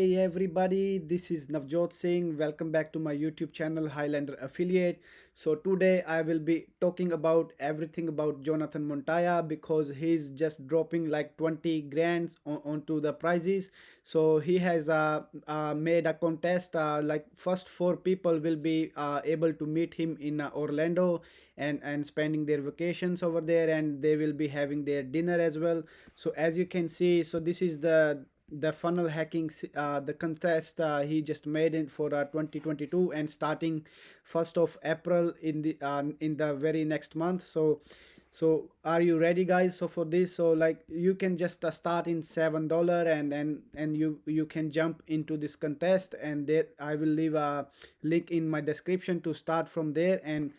Hey everybody, this is Navjot Singh. Welcome back to my YouTube channel Highlander Affiliate. So today I will be talking about everything about Jonathan Montoya because he's just dropping like 20 grand onto the prizes. So he has made a contest. Like first four people will be able to meet him in Orlando and spending their vacations over there, and they will be having their dinner as well. So as you can see, so this is the funnel hacking the contest he just made it for 2022 and starting 1st of April in the very next month. So are you ready, guys? So for this, so like you can just start in $7, and you can jump into this contest, and there I will leave a link in my description to start from there. And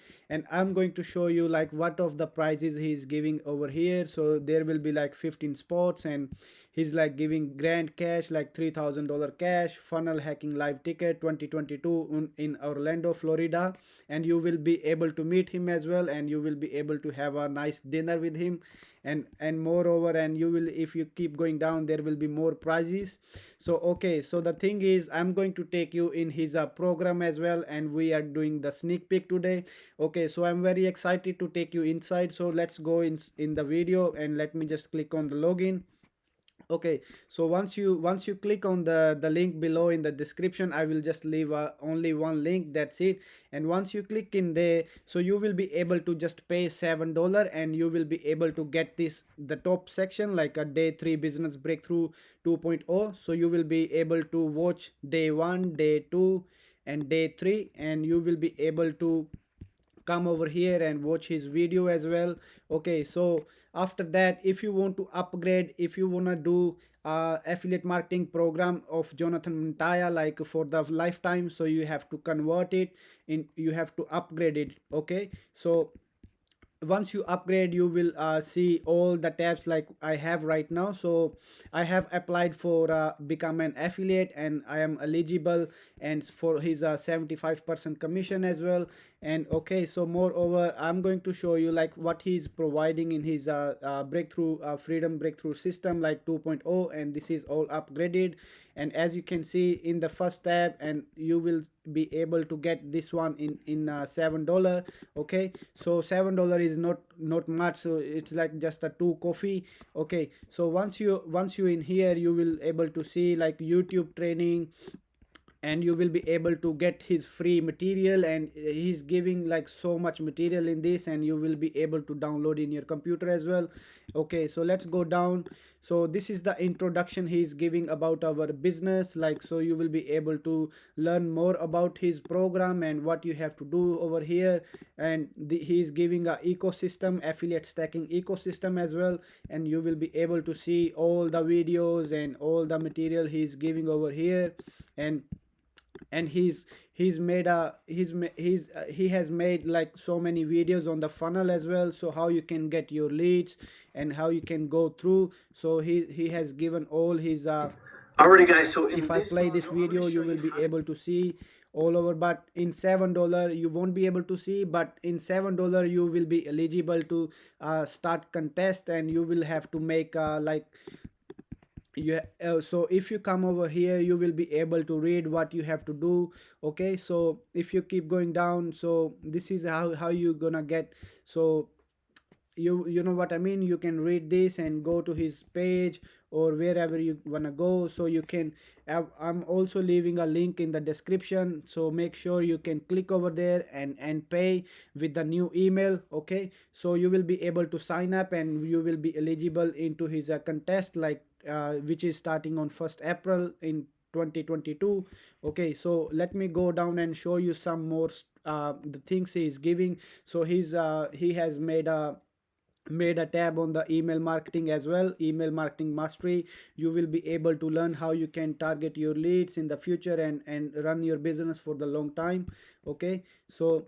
I'm going to show you like what of the prizes he's giving over here. So there will be like 15 spots, and he's like giving grand cash like $3,000 cash, funnel hacking live ticket 2022 in Orlando, Florida. And you will be able to meet him as well, and you will be able to have a nice dinner with him. And moreover, and you will, if you keep going down, there will be more prizes. So okay, so the thing is, I'm going to take you in his program as well, and we are doing the sneak peek today. Okay, so I'm very excited to take you inside. So let's go in the video, and let me just click on the login. Okay, so once you click on the link below in the description, I will just leave only one link, that's it. And once you click in there, so you will be able to just pay $7, and you will be able to get this the top section like a day 3 business breakthrough 2.0. So you will be able to watch day 1, day 2, and day 3, and you will be able to come over here and watch his video as well. Okay, so after that, if you want to upgrade, if you want to do affiliate marketing program of Jonathan Montoya like for the lifetime, so you have to convert it in, you have to upgrade it. Okay, so once you upgrade, you will see all the tabs like I have right now. So I have applied for become an affiliate, and I am eligible, and for his 75% commission as well. And okay, so moreover, I'm going to show you like what he's providing in his breakthrough freedom breakthrough system like 2.0, and this is all upgraded. And as you can see in the first tab, and you will be able to get this one in $7. Okay, so $7 is not much, so it's like just a two coffee. Okay, so once you in here, you will able to see like YouTube training, and you will be able to get his free material, and he's giving like so much material in this, and you will be able to download in your computer as well. Okay, so let's go down. So this is the introduction he's giving about our business, like, so you will be able to learn more about his program and what you have to do over here. And he's giving a ecosystem, affiliate stacking ecosystem as well, and you will be able to see all the videos and all the material he's giving over here. And he's made a he has made like so many videos on the funnel as well, so how you can get your leads and how you can go through. So he has given all his Alrighty, guys. So if in I this play this module, I'm going video, to you show will you be how to. able to see all over. But in $7 you won't be able to see, but in $7 you will be eligible to start contest, and you will have to make like you so if you come over here, you will be able to read what you have to do. Okay, so if you keep going down, so this is how you gonna get. So you know what I mean, you can read this and go to his page or wherever you wanna go. So you can I'm also leaving a link in the description, so make sure you can click over there and pay with the new email. Okay, so you will be able to sign up, and you will be eligible into his contest like which is starting on 1st April in 2022. Okay, so let me go down and show you some more the things he is giving. So he has made a tab on the email marketing as well, email marketing mastery. You will be able to learn how you can target your leads in the future and run your business for the long time. Okay, so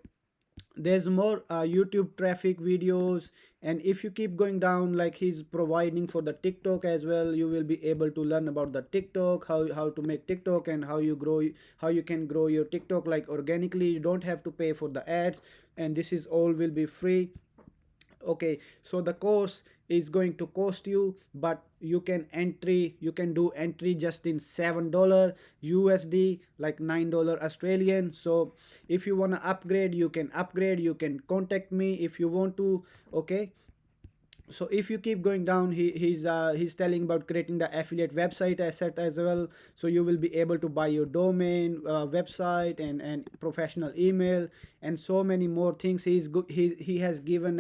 there's more YouTube traffic videos. And if you keep going down, like he's providing for the TikTok as well, you will be able to learn about the TikTok, how to make TikTok, and how you can grow your TikTok like organically. You don't have to pay for the ads, and this is all will be free. Okay, so the course is going to cost you, but you can do entry just in $7 USD, like $9 Australian. So if you want to upgrade, you can upgrade, you can contact me if you want to. Okay, so if you keep going down, he's telling about creating the affiliate website asset as well. So you will be able to buy your domain, website, and professional email, and so many more things. He has given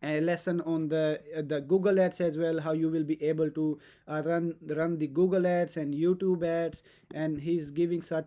a lesson on the Google ads as well, how you will be able to run the Google ads and YouTube ads. And he's giving such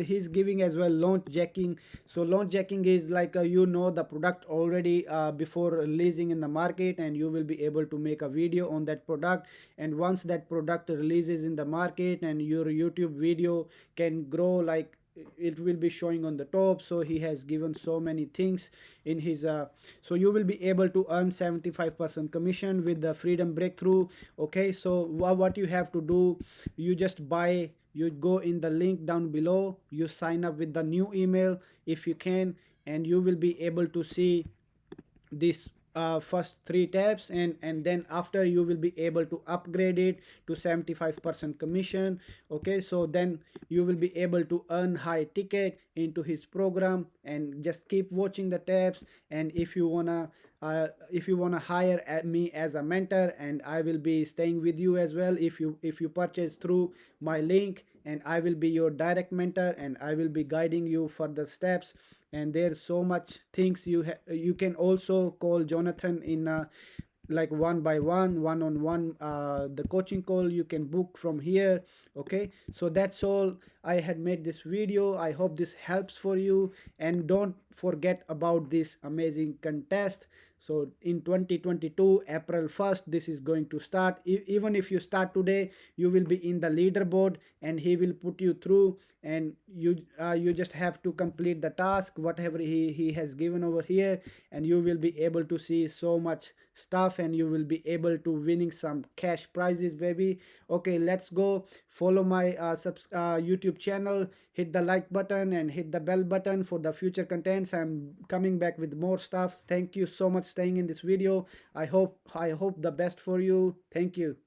he's giving as well launch jacking. So launch jacking is like, the product already before releasing in the market, and you will be able to make a video on that product. And once that product releases in the market, and your YouTube video can grow, like it will be showing on the top. So he has given so many things in his so you will be able to earn 75% commission with the freedom breakthrough. Okay, so what you have to do, you go in the link down below, you sign up with the new email if you can, and you will be able to see this first three tabs. And then after, you will be able to upgrade it to 75% commission. Okay, so then you will be able to earn high ticket into his program, and just keep watching the tabs. And if you wanna hire at me as a mentor, and I will be staying with you as well, if you purchase through my link, and I will be your direct mentor, and I will be guiding you further steps. And there's so much things you can also call Jonathan in like one by one on one, the coaching call you can book from here. Okay, so that's all. I had made this video. I hope this helps for you, and don't forget about this amazing contest. So in 2022 April 1st, this is going to start. Even if you start today, you will be in the leaderboard, and he will put you through. And you just have to complete the task, whatever he has given over here, and you will be able to see so much stuff, and you will be able to winning some cash prizes, baby. Okay, let's go. Follow my YouTube channel, hit the like button and hit the bell button for the future contents. I'm coming back with more stuff. Thank you so much staying in this video. I hope the best for you. Thank you.